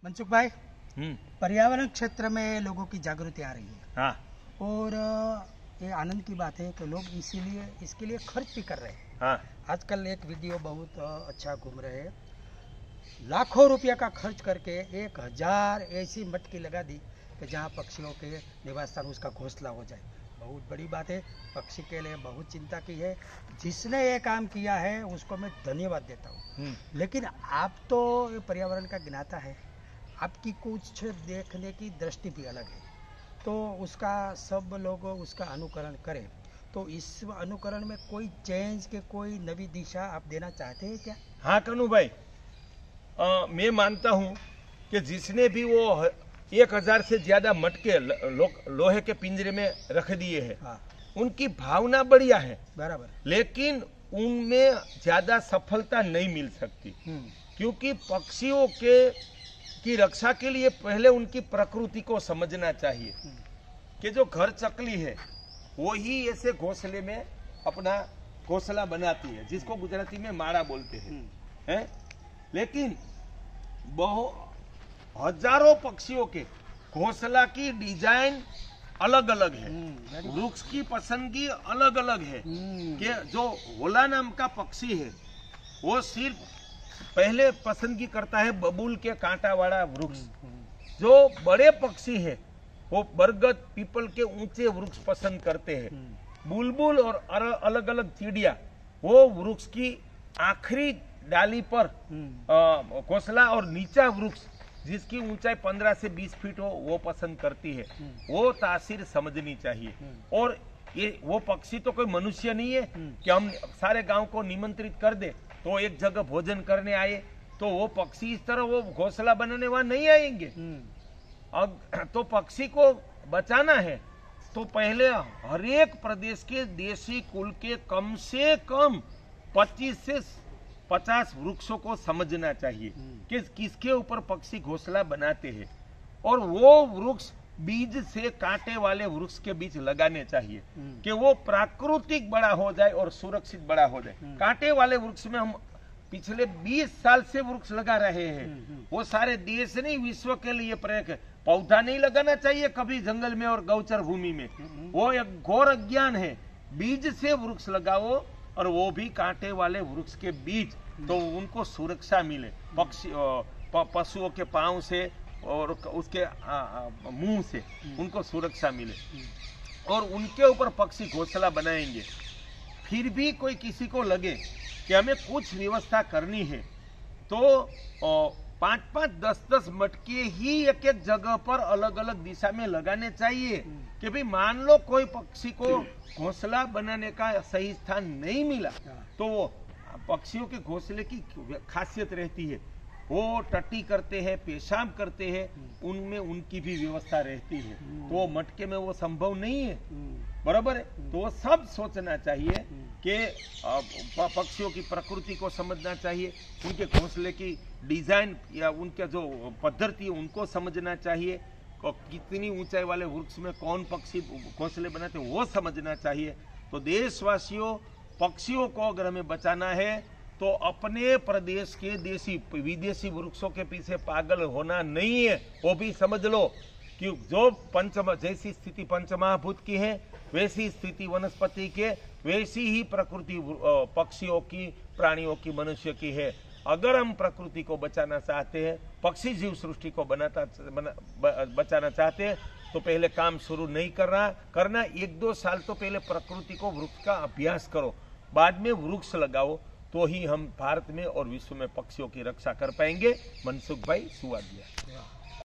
मनसुख भाई, पर्यावरण क्षेत्र में लोगों की जागृति आ रही है। हाँ। और ये आनंद की बात है कि लोग इसीलिए इसके लिए खर्च भी कर रहे हैं। हाँ। आजकल एक वीडियो बहुत अच्छा घूम रहे हैं, लाखों रुपया का खर्च करके 1000 ऐसी मटकी लगा दी कि जहाँ पक्षियों के निवास स्थान उसका घोंसला हो जाए। बहुत बड़ी बात है, पक्षी के लिए बहुत चिंता की है। जिसने ये काम किया है उसको मैं धन्यवाद देता हूँ। लेकिन आप तो पर्यावरण का ज्ञाता है, आपकी कुछ देखने की दृष्टि भी अलग है, तो उसका सब लोग उसका अनुकरण करें। तो इस अनुकरण में कोई चेंज के कोई नई दिशा आप देना चाहते हैं क्या? हाँ कन्नू भाई, मैं मानता हूँ कि जिसने भी वो 1000 से ज्यादा मटके लोहे के पिंजरे में रख दिए हैं, हाँ। उनकी भावना बढ़िया है बराबर, लेकिन उनमें ज्यादा सफलता नहीं मिल सकती। क्योंकि पक्षियों की रक्षा के लिए पहले उनकी प्रकृति को समझना चाहिए कि जो घर चकली है वो ही ऐसे घोंसले में अपना घोंसला बनाती है, जिसको गुजराती में माड़ा बोलते हैं। लेकिन हजारों पक्षियों के घोंसला की डिजाइन अलग अलग है, वृक्ष की पसंदगी अलग अलग है। कि जो होला नाम का पक्षी है वो सिर्फ पहले पसंदगी करता है बबूल के कांटा वाला वृक्ष। जो बड़े पक्षी है वो बरगद पीपल के ऊंचे वृक्ष पसंद करते हैं। बुलबुल और अलग अलग चिड़िया वो वृक्ष की आखिरी डाली पर घोंसला और नीचा वृक्ष जिसकी ऊंचाई 15 से 20 फीट हो वो पसंद करती है। वो तासीर समझनी चाहिए। और ये वो पक्षी तो कोई मनुष्य नहीं है कि हम सारे गांव को निमंत्रित कर दे तो एक जगह भोजन करने आए, तो वो पक्षी इस तरह वो घोंसला बनाने वहां नहीं आएंगे। अब तो पक्षी को बचाना है तो पहले हर एक प्रदेश के देशी कुल के कम से कम 25 से 50 वृक्षों को समझना चाहिए कि किसके ऊपर पक्षी घोंसला बनाते हैं, और वो वृक्ष बीज से कांटे वाले वृक्ष के बीच लगाने चाहिए कि वो प्राकृतिक बड़ा हो जाए और सुरक्षित बड़ा हो जाए। कांटे वाले वृक्ष में हम पिछले 20 साल से वृक्ष लगा रहे हैं। वो सारे देश नहीं विश्व के लिए प्रयोग है। पौधा नहीं लगाना चाहिए कभी जंगल में और गौचर भूमि में, वो एक घोर अज्ञान है। बीज से वृक्ष लगाओ और वो भी कांटे वाले वृक्ष के बीच, तो उनको सुरक्षा मिले पक्षी पशुओं के पांव से और उसके मुंह से उनको सुरक्षा मिले, और उनके ऊपर पक्षी घोंसला बनाएंगे। फिर भी कोई किसी को लगे कि हमें कुछ व्यवस्था करनी है तो 5-5, 10-10 मटके ही एक एक जगह पर अलग अलग दिशा में लगाने चाहिए। कि भाई मान लो कोई पक्षी को घोंसला बनाने का सही स्थान नहीं मिला तो वो पक्षियों के घोंसले की खासियत रहती है, वो टट्टी करते हैं, पेशाब करते हैं, उनमें उनकी भी व्यवस्था रहती है। तो वो मटके में वो संभव नहीं है, बराबर है। तो वो सब सोचना चाहिए कि पक्षियों की प्रकृति को समझना चाहिए, उनके घोंसले की डिजाइन या उनके जो पद्धति है उनको समझना चाहिए, कितनी ऊंचाई वाले वृक्ष में कौन पक्षी घोंसले बनाते वो समझना चाहिए। तो देशवासियों, पक्षियों को अगर हमें बचाना है तो अपने प्रदेश के देशी विदेशी वृक्षों के पीछे पागल होना नहीं है। वो भी समझ लो कि जो जैसी स्थिति पंचमहाभूत की है वैसी स्थिति वनस्पति के, वैसी ही प्रकृति पक्षियों की, प्राणियों की, मनुष्य की है। अगर हम प्रकृति को बचाना चाहते हैं, पक्षी जीव सृष्टि को बचाना चाहते हैं तो पहले काम शुरू नहीं करना 1-2 साल तो पहले प्रकृति को वृक्ष का अभ्यास करो, बाद में वृक्ष लगाओ, तो ही हम भारत में और विश्व में पक्षियों की रक्षा कर पाएंगे। मनसुख भाई, सुवादिया।